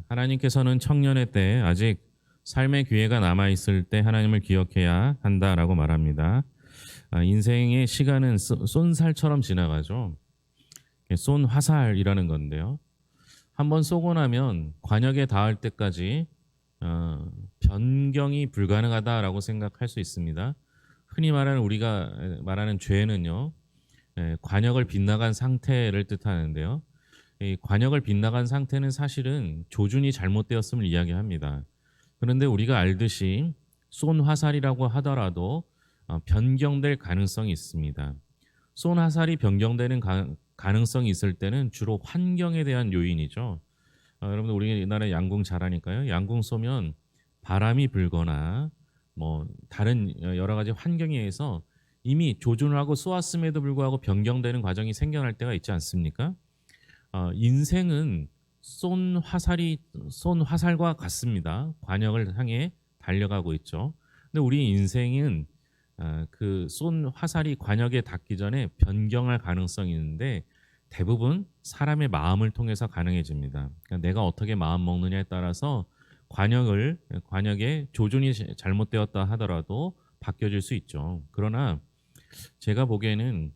하나님께서는 청년의 때 아직 삶의 기회가 남아 있을 때 하나님을 기억해야 한다라고 말합니다. 인생의 시간은 쏜살처럼 지나가죠. 쏜 화살이라는 건데요. 한번 쏘고 나면 관역에 닿을 때까지 변경이 불가능하다라고 생각할 수 있습니다. 흔히 말하는 우리가 말하는 죄는요, 관역을 빗나간 상태를 뜻하는데요. 이 관역을 빗나간 상태는 사실은 조준이 잘못되었음을 이야기합니다. 그런데 우리가 알듯이 쏜 화살이라고 하더라도 변경될 가능성이 있습니다. 쏜 화살이 변경되는 가능성이 있을 때는 주로 환경에 대한 요인이죠. 여러분들 우리나라 양궁 잘하니까요. 양궁 쏘면 바람이 불거나 뭐 다른 여러 가지 환경에 의해서 이미 조준을 하고 쏘았음에도 불구하고 변경되는 과정이 생겨날 때가 있지 않습니까? 인생은 쏜 화살과 같습니다. 관역을 향해 달려가고 있죠. 근데 우리 인생은 그 쏜 화살이 관역에 닿기 전에 변경할 가능성이 있는데 대부분 사람의 마음을 통해서 가능해집니다. 그러니까 내가 어떻게 마음 먹느냐에 따라서 관역의 조준이 잘못되었다 하더라도 바뀌어질 수 있죠. 그러나 제가 보기에는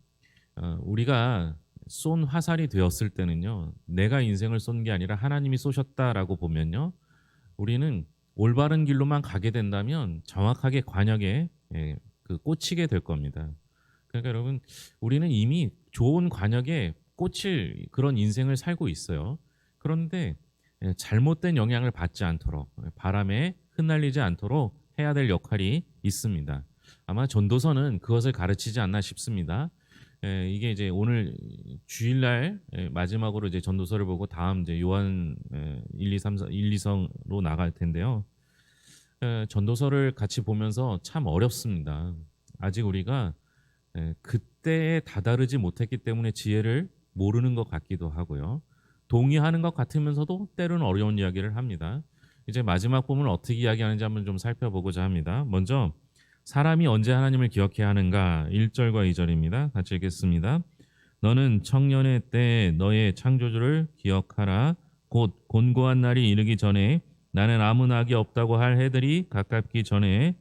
우리가 쏜 화살이 되었을 때는요, 내가 인생을 쏜 게 아니라 하나님이 쏘셨다라고 보면요, 우리는 올바른 길로만 가게 된다면 정확하게 관역에 꽂히게 될 겁니다. 그러니까 여러분, 우리는 이미 좋은 관역에 꽂힐 그런 인생을 살고 있어요. 그런데 잘못된 영향을 받지 않도록, 바람에 흩날리지 않도록 해야 될 역할이 있습니다. 아마 전도서는 그것을 가르치지 않나 싶습니다. 이게 이제 오늘 주일날 마지막으로 이제 전도서를 보고 다음 이제 요한 1, 2, 3, 4, 1, 2성으로 나갈 텐데요. 전도서를 같이 보면서 참 어렵습니다. 아직 우리가 그때에 다다르지 못했기 때문에 지혜를 모르는 것 같기도 하고요. 동의하는 것 같으면서도 때로는 어려운 이야기를 합니다. 이제 마지막 부분을 어떻게 이야기하는지 한번 좀 살펴보고자 합니다. 먼저 사람이 언제 하나님을 기억해야 하는가? 1절과 2절입니다. 같이 읽겠습니다. 너는 청년의 때 너의 창조주를 기억하라. 곧 곤고한 날이 이르기 전에 나는 아무 낙이 없다고 할 해들이 가깝기 전에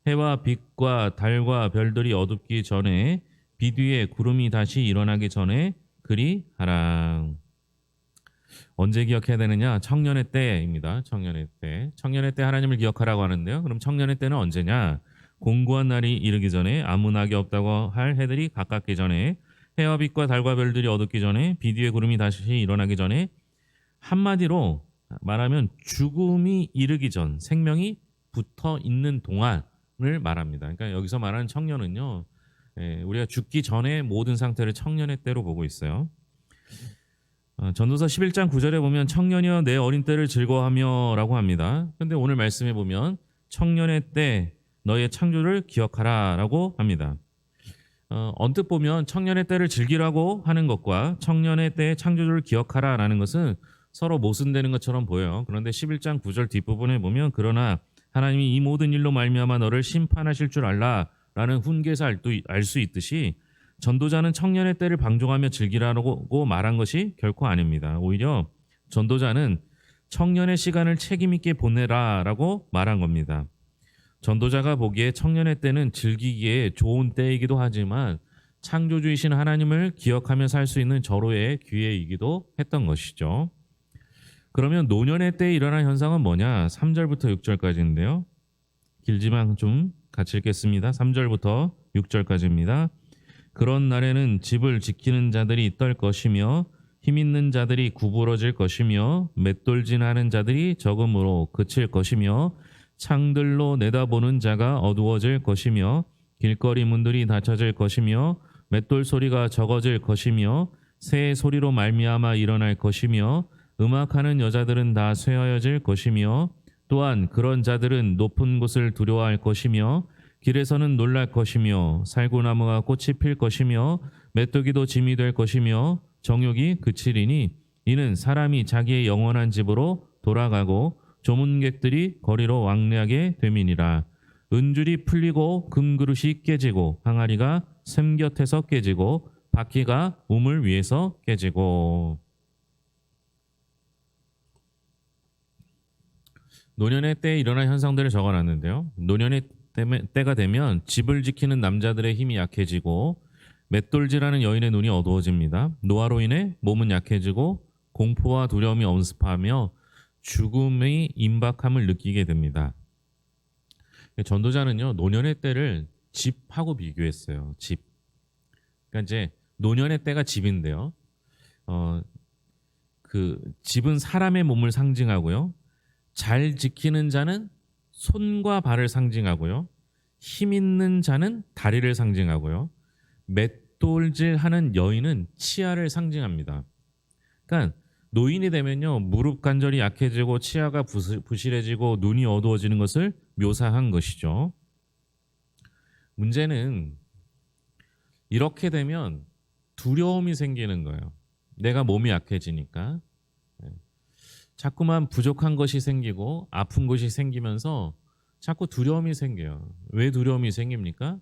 해와 빛과 달과 별들이 어둡기 전에 빛 위에 구름이 다시 일어나기 전에 그리 하라. 언제 기억해야 되느냐? 청년의 때입니다. 청년의 때. 청년의 때 하나님을 기억하라고 하는데요. 그럼 청년의 때는 언제냐? 공고한 날이 이르기 전에 아무 낙이 없다고 할 해들이 가깝기 전에 해와 빛과 달과 별들이 어둡기 전에 빛 위에 구름이 다시 일어나기 전에 한마디로 말하면 죽음이 이르기 전 생명이 붙어 있는 동안을 말합니다. 그러니까 여기서 말하는 청년은요. 우리가 죽기 전에 모든 상태를 청년의 때로 보고 있어요. 전도서 11장 9절에 보면 청년이여 내 어린 때를 즐거워하며 라고 합니다. 그런데 오늘 말씀에 보면 청년의 때 너의 창조를 기억하라 라고 합니다. 언뜻 보면 청년의 때를 즐기라고 하는 것과 청년의 때의 창조주를 기억하라 라는 것은 서로 모순되는 것처럼 보여요. 그런데 11장 9절 뒷부분에 보면 그러나 하나님이 이 모든 일로 말미암아 너를 심판하실 줄 알라 라는 훈계에서 알 수 있듯이 전도자는 청년의 때를 방종하며 즐기라고 말한 것이 결코 아닙니다. 오히려 전도자는 청년의 시간을 책임있게 보내라라고 말한 겁니다. 전도자가 보기에 청년의 때는 즐기기에 좋은 때이기도 하지만 창조주이신 하나님을 기억하며 살 수 있는 절호의 기회이기도 했던 것이죠. 그러면 노년의 때에 일어난 현상은 뭐냐? 3절부터 6절까지인데요. 길지만 좀 같이 읽겠습니다. 3절부터 6절까지입니다. 그런 날에는 집을 지키는 자들이 떨 것이며 힘있는 자들이 구부러질 것이며 맷돌진하는 자들이 적음으로 그칠 것이며 창들로 내다보는 자가 어두워질 것이며 길거리 문들이 닫혀질 것이며 맷돌 소리가 적어질 것이며 새 소리로 말미암아 일어날 것이며 음악하는 여자들은 다 쇠하여질 것이며 또한 그런 자들은 높은 곳을 두려워할 것이며 길에서는 놀랄 것이며 살구나무가 꽃이 필 것이며 메뚜기도 짐이 될 것이며 정욕이 그치리니 이는 사람이 자기의 영원한 집으로 돌아가고 조문객들이 거리로 왕래하게 됨이니라. 은줄이 풀리고 금그릇이 깨지고 항아리가 샘 곁에서 깨지고 바퀴가 우물 위에서 깨지고. 노년의 때에 일어난 현상들을 적어놨는데요. 때가 되면 집을 지키는 남자들의 힘이 약해지고 맷돌질하는 여인의 눈이 어두워집니다. 노화로 인해 몸은 약해지고 공포와 두려움이 엄습하며 죽음의 임박함을 느끼게 됩니다. 전도자는요, 노년의 때를 집하고 비교했어요. 집. 그러니까 이제 노년의 때가 집인데요. 그 집은 사람의 몸을 상징하고요. 잘 지키는 자는 손과 발을 상징하고요. 힘 있는 자는 다리를 상징하고요. 맷돌질하는 여인은 치아를 상징합니다. 그러니까 노인이 되면요, 무릎 관절이 약해지고 치아가 부실해지고 눈이 어두워지는 것을 묘사한 것이죠. 문제는 이렇게 되면 두려움이 생기는 거예요. 내가 몸이 약해지니까 자꾸만 부족한 것이 생기고 아픈 것이 생기면서 자꾸 두려움이 생겨요. 왜 두려움이 생깁니까?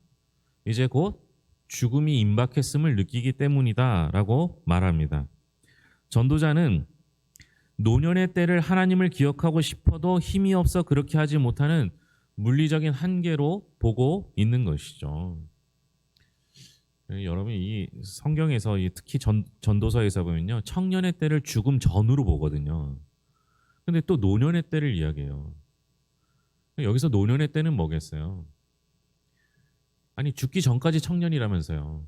이제 곧 죽음이 임박했음을 느끼기 때문이다라고 말합니다. 전도자는 노년의 때를 하나님을 기억하고 싶어도 힘이 없어 그렇게 하지 못하는 물리적인 한계로 보고 있는 것이죠. 여러분, 이 성경에서 특히 전도서에서 보면요, 청년의 때를 죽음 전으로 보거든요. 근데 또 노년의 때를 이야기해요. 여기서 노년의 때는 뭐겠어요? 아니, 죽기 전까지 청년이라면서요.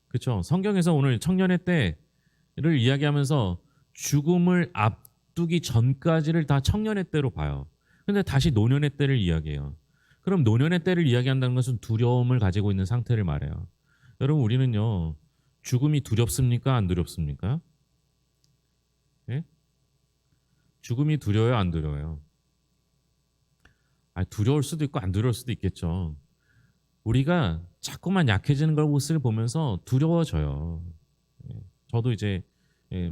그렇죠? 성경에서 오늘 청년의 때를 이야기하면서 죽음을 앞두기 전까지를 다 청년의 때로 봐요. 근데 다시 노년의 때를 이야기해요. 그럼 노년의 때를 이야기한다는 것은 두려움을 가지고 있는 상태를 말해요. 여러분, 우리는요, 죽음이 두렵습니까? 안 두렵습니까? 예? 죽음이 두려워요? 안 두려워요? 두려울 수도 있고 안 두려울 수도 있겠죠. 우리가 자꾸만 약해지는 것을 보면서 두려워져요. 저도 이제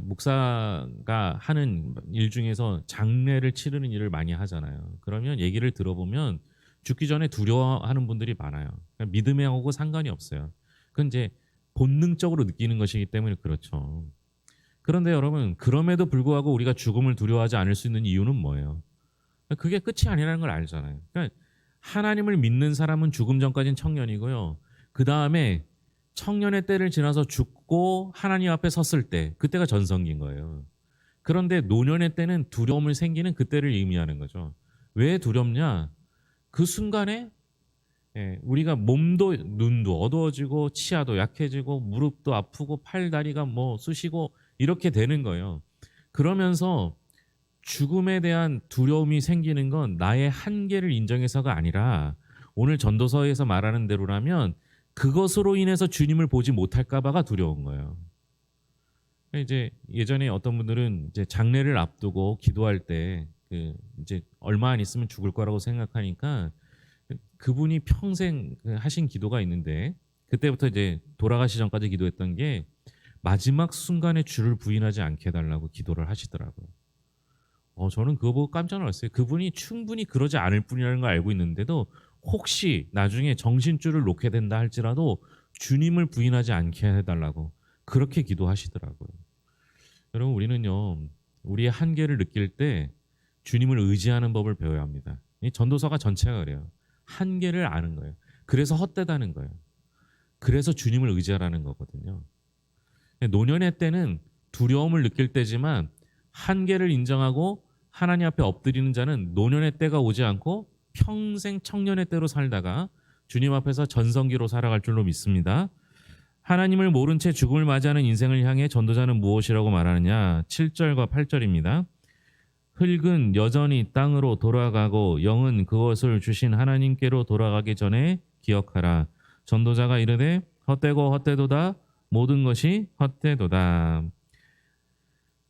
목사가 하는 일 중에서 장례를 치르는 일을 많이 하잖아요. 그러면 얘기를 들어보면 죽기 전에 두려워하는 분들이 많아요. 그러니까 믿음하고 상관이 없어요. 그건 이제 본능적으로 느끼는 것이기 때문에 그렇죠. 그런데 여러분, 그럼에도 불구하고 우리가 죽음을 두려워하지 않을 수 있는 이유는 뭐예요? 그게 끝이 아니라는 걸 알잖아요. 그러니까 하나님을 믿는 사람은 죽음 전까지는 청년이고요. 그 다음에 청년의 때를 지나서 죽고 하나님 앞에 섰을 때, 그때가 전성기인 거예요. 그런데 노년의 때는 두려움을 생기는 그때를 의미하는 거죠. 왜 두렵냐? 그 순간에 우리가 몸도 눈도 어두워지고 치아도 약해지고 무릎도 아프고 팔 다리가 뭐 쑤시고 이렇게 되는 거예요. 그러면서 죽음에 대한 두려움이 생기는 건 나의 한계를 인정해서가 아니라 오늘 전도서에서 말하는 대로라면 그것으로 인해서 주님을 보지 못할까 봐가 두려운 거예요. 이제 예전에 어떤 분들은 이제 장례를 앞두고 기도할 때 이제 얼마 안 있으면 죽을 거라고 생각하니까 그분이 평생 하신 기도가 있는데 그때부터 이제 돌아가시 전까지 기도했던 게 마지막 순간에 주를 부인하지 않게 해달라고 기도를 하시더라고요. 저는 그거 보고 깜짝 놀랐어요. 그분이 충분히 그러지 않을 뿐이라는 걸 알고 있는데도 혹시 나중에 정신줄을 놓게 된다 할지라도 주님을 부인하지 않게 해달라고 그렇게 기도하시더라고요. 여러분, 우리는요, 우리의 한계를 느낄 때 주님을 의지하는 법을 배워야 합니다. 이 전도서가 전체가 그래요. 한계를 아는 거예요. 그래서 헛되다는 거예요. 그래서 주님을 의지하라는 거거든요. 노년의 때는 두려움을 느낄 때지만 한계를 인정하고 하나님 앞에 엎드리는 자는 노년의 때가 오지 않고 평생 청년의 때로 살다가 주님 앞에서 전성기로 살아갈 줄로 믿습니다. 하나님을 모른 채 죽음을 맞이하는 인생을 향해 전도자는 무엇이라고 말하느냐? 7절과 8절입니다. 흙은 여전히 땅으로 돌아가고 영은 그것을 주신 하나님께로 돌아가기 전에 기억하라. 전도자가 이르되 헛되고 헛되도다. 모든 것이 헛되도다.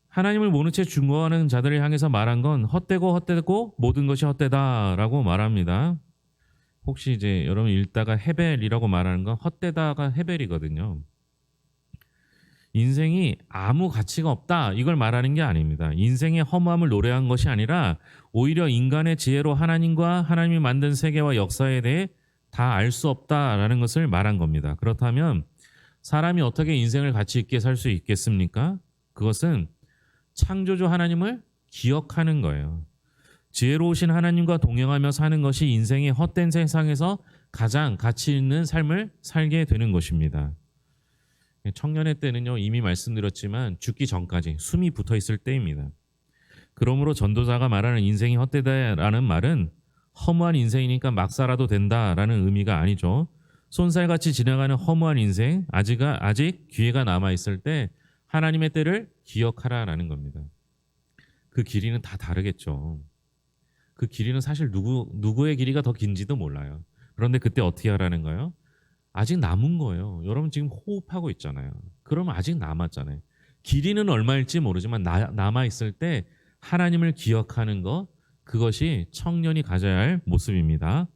하나님을 모른 채 증거하는 자들을 향해서 말한 건 헛되고 헛되고 모든 것이 헛되다라고 말합니다. 혹시 이제 여러분 읽다가 헤벨이라고 말하는 건 헛되다가 헤벨이거든요. 인생이 아무 가치가 없다 이걸 말하는 게 아닙니다. 인생의 허무함을 노래한 것이 아니라 오히려 인간의 지혜로 하나님과 하나님이 만든 세계와 역사에 대해 다 알 수 없다라는 것을 말한 겁니다. 그렇다면 사람이 어떻게 인생을 가치 있게 살 수 있겠습니까? 그것은 창조주 하나님을 기억하는 거예요. 지혜로우신 하나님과 동행하며 사는 것이 인생의 헛된 세상에서 가장 가치 있는 삶을 살게 되는 것입니다. 청년의 때는요, 이미 말씀드렸지만 죽기 전까지 숨이 붙어 있을 때입니다. 그러므로 전도자가 말하는 인생이 헛되다라는 말은 허무한 인생이니까 막 살아도 된다라는 의미가 아니죠. 손살같이 지나가는 허무한 인생, 아직 기회가 남아있을 때 하나님의 때를 기억하라라는 겁니다. 그 길이는 다 다르겠죠. 그 길이는 사실 누구의 길이가 더 긴지도 몰라요. 그런데 그때 어떻게 하라는 거예요? 아직 남은 거예요. 여러분 지금 호흡하고 있잖아요. 그러면 아직 남았잖아요. 길이는 얼마일지 모르지만 남아있을 때 하나님을 기억하는 것, 그것이 청년이 가져야 할 모습입니다.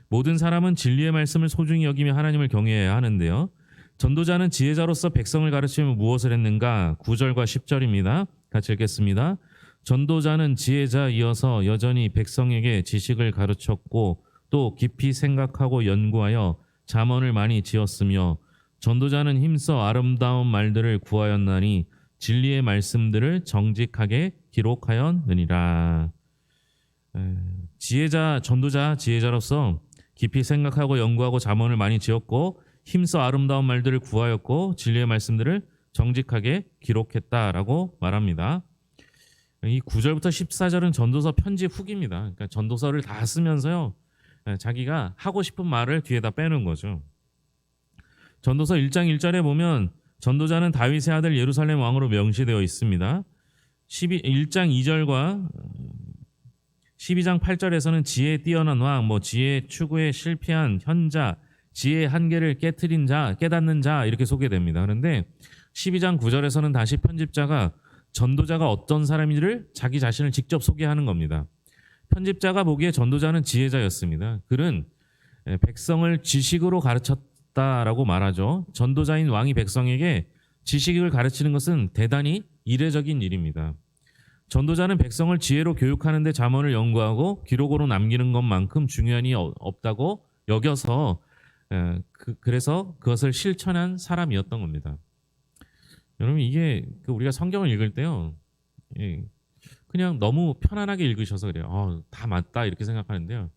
모든 사람은 진리의 말씀을 소중히 여기며 하나님을 경외해야 하는데요. 전도자는 지혜자로서 백성을 가르치며 무엇을 했는가? 9절과 10절입니다. 같이 읽겠습니다. 전도자는 지혜자이어서 여전히 백성에게 지식을 가르쳤고 또 깊이 생각하고 연구하여 잠언을 많이 지었으며 전도자는 힘써 아름다운 말들을 구하였나니 진리의 말씀들을 정직하게 기록하였느니라. 전도자 지혜자로서 깊이 생각하고 연구하고 잠언을 많이 지었고 힘써 아름다운 말들을 구하였고 진리의 말씀들을 정직하게 기록했다라고 말합니다. 이 9절부터 14절은 전도서 편집 후기입니다. 그러니까 전도서를 다 쓰면서요, 자기가 하고 싶은 말을 뒤에다 빼놓은 거죠. 전도서 1장 1절에 보면 전도자는 다윗의 아들 예루살렘 왕으로 명시되어 있습니다. 1장 2절과 12장 8절에서는 지혜에 뛰어난 왕, 지혜 추구에 실패한 현자, 지혜의 한계를 깨트린 자, 깨닫는 자 이렇게 소개됩니다. 그런데 12장 9절에서는 다시 편집자가 전도자가 어떤 사람인지를 자기 자신을 직접 소개하는 겁니다. 편집자가 보기에 전도자는 지혜자였습니다. 그는 백성을 지식으로 가르쳤다라고 말하죠. 전도자인 왕이 백성에게 지식을 가르치는 것은 대단히 이례적인 일입니다. 전도자는 백성을 지혜로 교육하는 데 잠언을 연구하고 기록으로 남기는 것만큼 중요한 일이 없다고 여겨서 그래서 그것을 실천한 사람이었던 겁니다. 여러분 이게 우리가 성경을 읽을 때요, 그냥 너무 편안하게 읽으셔서 그래요. 다 맞다 이렇게 생각하는데요.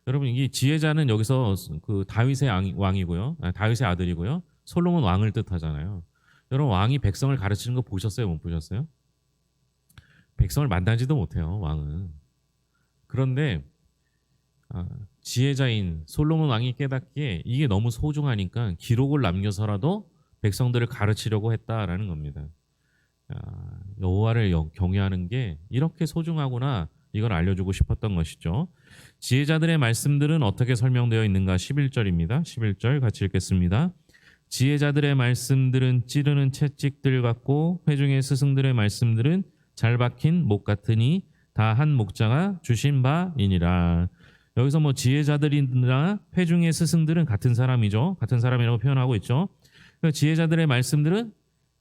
여러분 이게 지혜자는 여기서 그 다윗의 왕이고요, 다윗의 아들이고요, 솔로몬 왕을 뜻하잖아요. 여러분 왕이 백성을 가르치는 거 보셨어요, 못 보셨어요? 백성을 만나지도 못해요, 왕은. 그런데 지혜자인 솔로몬 왕이 깨닫기에 이게 너무 소중하니까 기록을 남겨서라도 백성들을 가르치려고 했다라는 겁니다. 여호와를 경외하는 게 이렇게 소중하구나, 이걸 알려주고 싶었던 것이죠. 지혜자들의 말씀들은 어떻게 설명되어 있는가? 11절입니다. 11절 같이 읽겠습니다. 지혜자들의 말씀들은 찌르는 채찍들 같고 회중의 스승들의 말씀들은 잘 박힌 목 같으니 다 한 목자가 주신 바이니라. 여기서 지혜자들이나 회중의 스승들은 같은 사람이죠. 같은 사람이라고 표현하고 있죠. 지혜자들의 말씀들은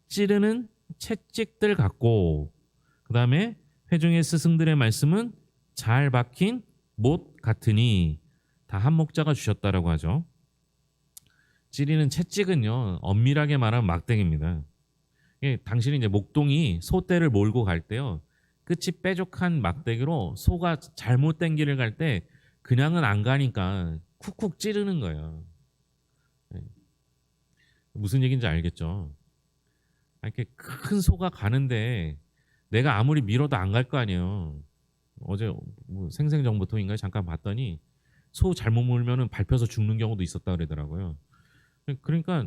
찌르는 채찍들 같고, 그 다음에 회중의 스승들의 말씀은 잘 박힌 못 같으니 다 한 목자가 주셨다라고 하죠. 찌르는 채찍은요, 엄밀하게 말하면 막대기입니다. 당신이 이제 목동이 소떼를 몰고 갈 때요, 끝이 뾰족한 막대기로 소가 잘못된 길을 갈 때 그냥은 안 가니까 쿡쿡 찌르는 거예요. 무슨 얘기인지 알겠죠? 이렇게 큰 소가 가는데 내가 아무리 밀어도 안 갈 거 아니에요. 어제 생생정보통인가요? 잠깐 봤더니 소 잘못 몰면은 밟혀서 죽는 경우도 있었다 그러더라고요. 그러니까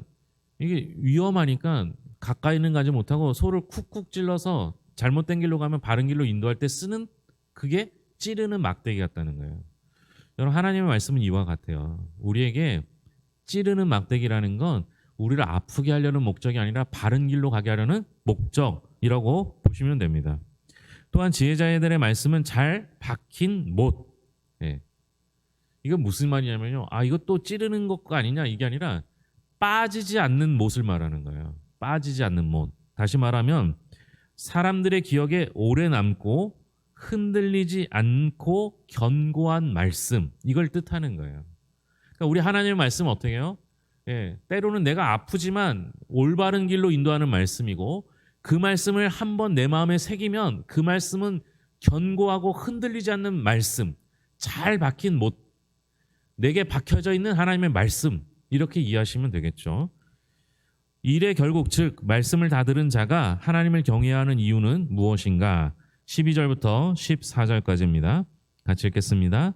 이게 위험하니까 가까이는 가지 못하고 소를 쿡쿡 찔러서 잘못된 길로 가면 바른 길로 인도할 때 쓰는, 그게 찌르는 막대기 같다는 거예요. 여러분 하나님의 말씀은 이와 같아요. 우리에게 찌르는 막대기라는 건 우리를 아프게 하려는 목적이 아니라 바른 길로 가게 하려는 목적이라고 보시면 됩니다. 또한 지혜자들의 말씀은 잘 박힌 못. 이건 무슨 말이냐면요, 이것도 찌르는 것가 아니냐, 이게 아니라 빠지지 않는 못을 말하는 거예요. 빠지지 않는 못. 다시 말하면 사람들의 기억에 오래 남고 흔들리지 않고 견고한 말씀, 이걸 뜻하는 거예요. 그러니까 우리 하나님의 말씀은 어떻게 해요? 때로는 내가 아프지만 올바른 길로 인도하는 말씀이고, 그 말씀을 한번 내 마음에 새기면 그 말씀은 견고하고 흔들리지 않는 말씀, 잘 박힌 못, 내게 박혀져 있는 하나님의 말씀, 이렇게 이해하시면 되겠죠. 일의 결국, 즉 말씀을 다 들은 자가 하나님을 경외해야 하는 이유는 무엇인가? 12절부터 14절까지입니다. 같이 읽겠습니다.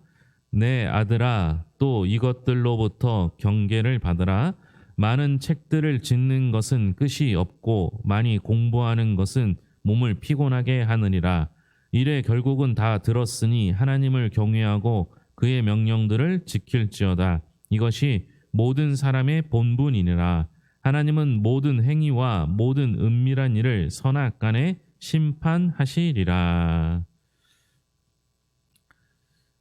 내 아들아, 또 이것들로부터 경계를 받으라. 많은 책들을 짓는 것은 끝이 없고 많이 공부하는 것은 몸을 피곤하게 하느니라. 일의 결국은 다 들었으니 하나님을 경외하고 그의 명령들을 지킬지어다. 이것이 모든 사람의 본분이니라. 하나님은 모든 행위와 모든 은밀한 일을 선악간에 심판하시리라.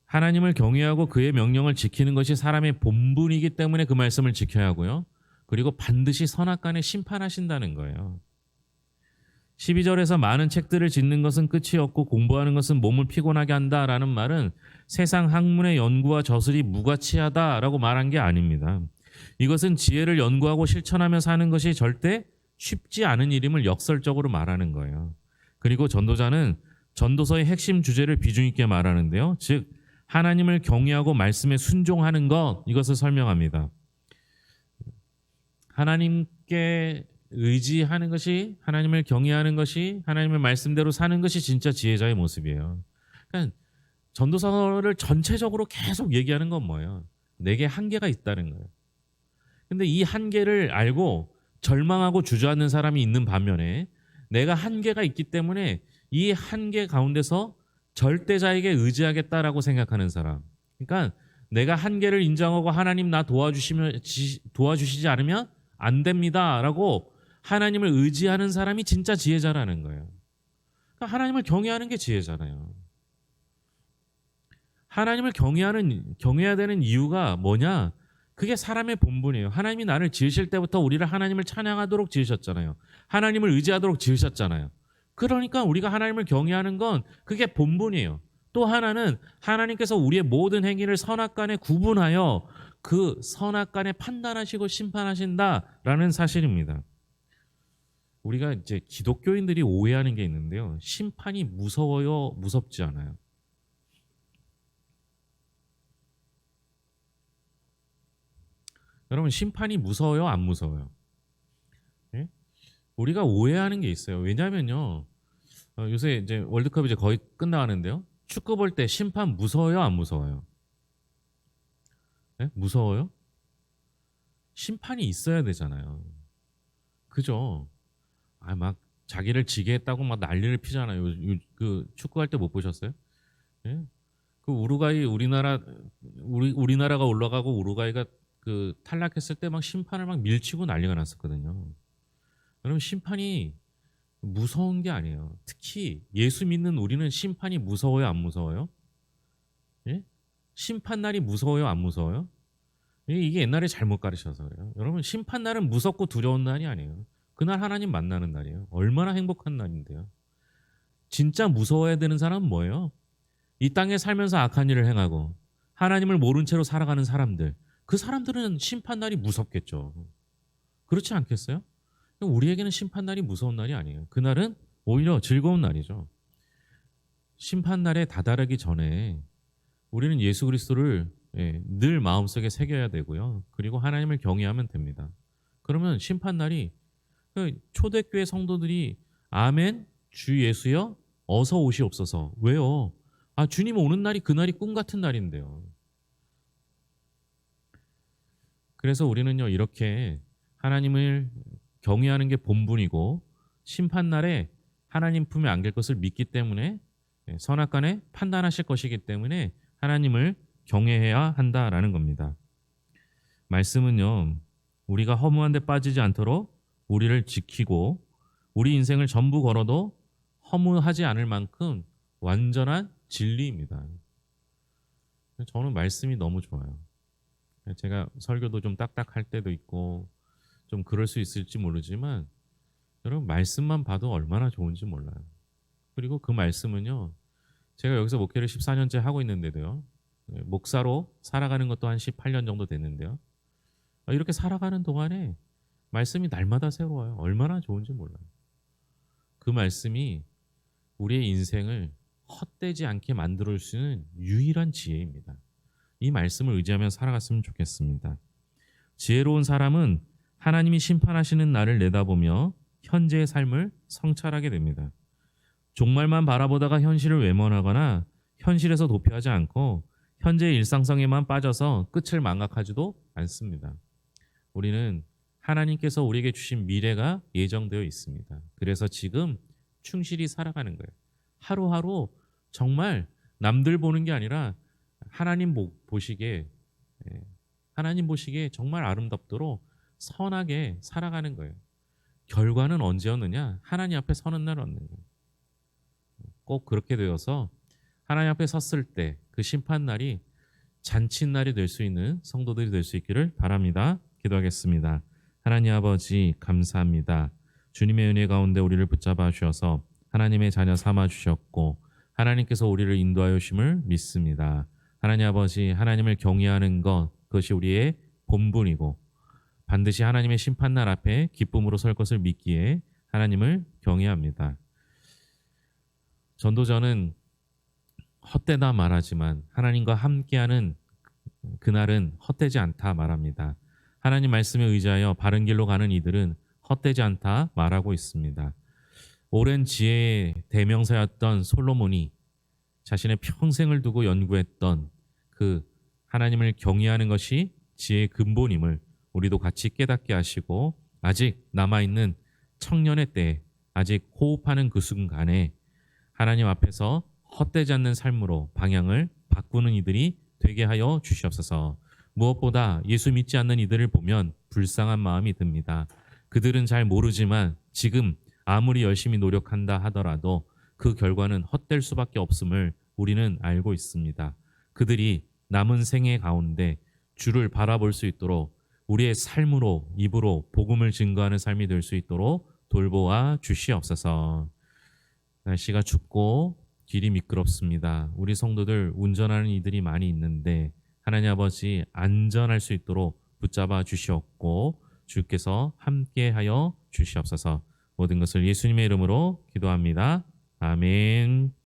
하나님을 경외하고 그의 명령을 지키는 것이 사람의 본분이기 때문에 그 말씀을 지켜야 하고요. 그리고 반드시 선악간에 심판하신다는 거예요. 12절에서 많은 책들을 짓는 것은 끝이 없고 공부하는 것은 몸을 피곤하게 한다라는 말은 세상 학문의 연구와 저술이 무가치하다라고 말한 게 아닙니다. 이것은 지혜를 연구하고 실천하며 사는 것이 절대 쉽지 않은 일임을 역설적으로 말하는 거예요. 그리고 전도자는 전도서의 핵심 주제를 비중 있게 말하는데요. 즉 하나님을 경외하고 말씀에 순종하는 것, 이것을 설명합니다. 하나님께 의지하는 것이, 하나님을 경외하는 것이, 하나님의 말씀대로 사는 것이 진짜 지혜자의 모습이에요. 그러니까 전도서를 전체적으로 계속 얘기하는 건 뭐예요? 내게 한계가 있다는 거예요. 근데 이 한계를 알고 절망하고 주저앉는 사람이 있는 반면에 내가 한계가 있기 때문에 이 한계 가운데서 절대자에게 의지하겠다라고 생각하는 사람. 그러니까 내가 한계를 인정하고 하나님 나 도와주시지 않으면 안 됩니다라고 하나님을 의지하는 사람이 진짜 지혜자라는 거예요. 그러니까 하나님을 경외하는 게 지혜잖아요. 하나님을 경외해야 되는 이유가 뭐냐? 그게 사람의 본분이에요. 하나님이 나를 지으실 때부터 우리를 하나님을 찬양하도록 지으셨잖아요. 하나님을 의지하도록 지으셨잖아요. 그러니까 우리가 하나님을 경외하는 건 그게 본분이에요. 또 하나는 하나님께서 우리의 모든 행위를 선악간에 구분하여 그 선악간에 판단하시고 심판하신다라는 사실입니다. 우리가 이제 기독교인들이 오해하는 게 있는데요. 심판이 무서워요, 무섭지 않아요? 여러분 심판이 무서워요, 안 무서워요? 예? 우리가 오해하는 게 있어요. 왜냐면요. 요새 이제 월드컵 이제 거의 끝나가는데요. 축구 볼 때 심판 무서워요, 안 무서워요? 예? 무서워요? 심판이 있어야 되잖아요. 그죠? 막 자기를 지게 했다고 막 난리를 피잖아요. 그 축구할 때 못 보셨어요? 예? 그 우루과이 우리나라가 올라가고 우루과이가 그 탈락했을 때 막 심판을 막 밀치고 난리가 났었거든요. 여러분 심판이 무서운 게 아니에요. 특히 예수 믿는 우리는 심판이 무서워요, 안 무서워요? 예? 심판 날이 무서워요, 안 무서워요? 이게 옛날에 잘못 가르쳐서 그래요. 여러분 심판 날은 무섭고 두려운 날이 아니에요. 그날 하나님 만나는 날이에요. 얼마나 행복한 날인데요. 진짜 무서워야 되는 사람은 뭐예요? 이 땅에 살면서 악한 일을 행하고 하나님을 모른 채로 살아가는 사람들. 그 사람들은 심판날이 무섭겠죠. 그렇지 않겠어요? 우리에게는 심판날이 무서운 날이 아니에요. 그날은 오히려 즐거운 날이죠. 심판날에 다다르기 전에 우리는 예수 그리스도를 늘 마음속에 새겨야 되고요. 그리고 하나님을 경외하면 됩니다. 그러면 심판날이 초대교회 성도들이 아멘 주 예수여 어서 오시옵소서. 왜요? 주님 오는 날이 그날이 꿈 같은 날인데요. 그래서 우리는요 이렇게 하나님을 경외하는 게 본분이고 심판날에 하나님 품에 안길 것을 믿기 때문에 선악간에 판단하실 것이기 때문에 하나님을 경외해야 한다라는 겁니다. 말씀은요 우리가 허무한 데 빠지지 않도록 우리를 지키고 우리 인생을 전부 걸어도 허무하지 않을 만큼 완전한 진리입니다. 저는 말씀이 너무 좋아요. 제가 설교도 좀 딱딱할 때도 있고 좀 그럴 수 있을지 모르지만 여러분 말씀만 봐도 얼마나 좋은지 몰라요. 그리고 그 말씀은요. 제가 여기서 목회를 14년째 하고 있는데도요. 목사로 살아가는 것도 한 18년 정도 됐는데요. 이렇게 살아가는 동안에 말씀이 날마다 새로워요. 얼마나 좋은지 몰라요. 그 말씀이 우리의 인생을 헛되지 않게 만들 수 있는 유일한 지혜입니다. 이 말씀을 의지하며 살아갔으면 좋겠습니다. 지혜로운 사람은 하나님이 심판하시는 날을 내다보며 현재의 삶을 성찰하게 됩니다. 종말만 바라보다가 현실을 외면하거나 현실에서 도피하지 않고 현재의 일상성에만 빠져서 끝을 망각하지도 않습니다. 우리는 하나님께서 우리에게 주신 미래가 예정되어 있습니다. 그래서 지금 충실히 살아가는 거예요. 하루하루 정말 남들 보는 게 아니라 하나님 보시기에 하나님 보시기에 정말 아름답도록 선하게 살아가는 거예요. 결과는 언제 얻느냐? 하나님 앞에 서는 날 얻는 거예요. 꼭 그렇게 되어서 하나님 앞에 섰을 때 그 심판날이 잔칫날이 될 수 있는 성도들이 될 수 있기를 바랍니다. 기도하겠습니다. 하나님 아버지 감사합니다. 주님의 은혜 가운데 우리를 붙잡아 주셔서 하나님의 자녀 삼아 주셨고 하나님께서 우리를 인도하여 주심을 믿습니다. 하나님 아버지 하나님을 경외하는 것 그것이 우리의 본분이고 반드시 하나님의 심판날 앞에 기쁨으로 설 것을 믿기에 하나님을 경외합니다. 전도전은 헛되다 말하지만 하나님과 함께하는 그날은 헛되지 않다 말합니다. 하나님 말씀에 의지하여 바른 길로 가는 이들은 헛되지 않다 말하고 있습니다. 오랜 지혜의 대명사였던 솔로몬이 자신의 평생을 두고 연구했던 그 하나님을 경외하는 것이 지혜의 근본임을 우리도 같이 깨닫게 하시고 아직 남아있는 청년의 때에 아직 호흡하는 그 순간에 하나님 앞에서 헛되지 않는 삶으로 방향을 바꾸는 이들이 되게 하여 주시옵소서. 무엇보다 예수 믿지 않는 이들을 보면 불쌍한 마음이 듭니다. 그들은 잘 모르지만 지금 아무리 열심히 노력한다 하더라도 그 결과는 헛될 수밖에 없음을 우리는 알고 있습니다. 그들이 남은 생애 가운데 주를 바라볼 수 있도록 우리의 삶으로 입으로 복음을 증거하는 삶이 될 수 있도록 돌보아 주시옵소서. 날씨가 춥고 길이 미끄럽습니다. 우리 성도들 운전하는 이들이 많이 있는데 하나님 아버지 안전할 수 있도록 붙잡아 주시옵고 주께서 함께하여 주시옵소서. 모든 것을 예수님의 이름으로 기도합니다. 아멘.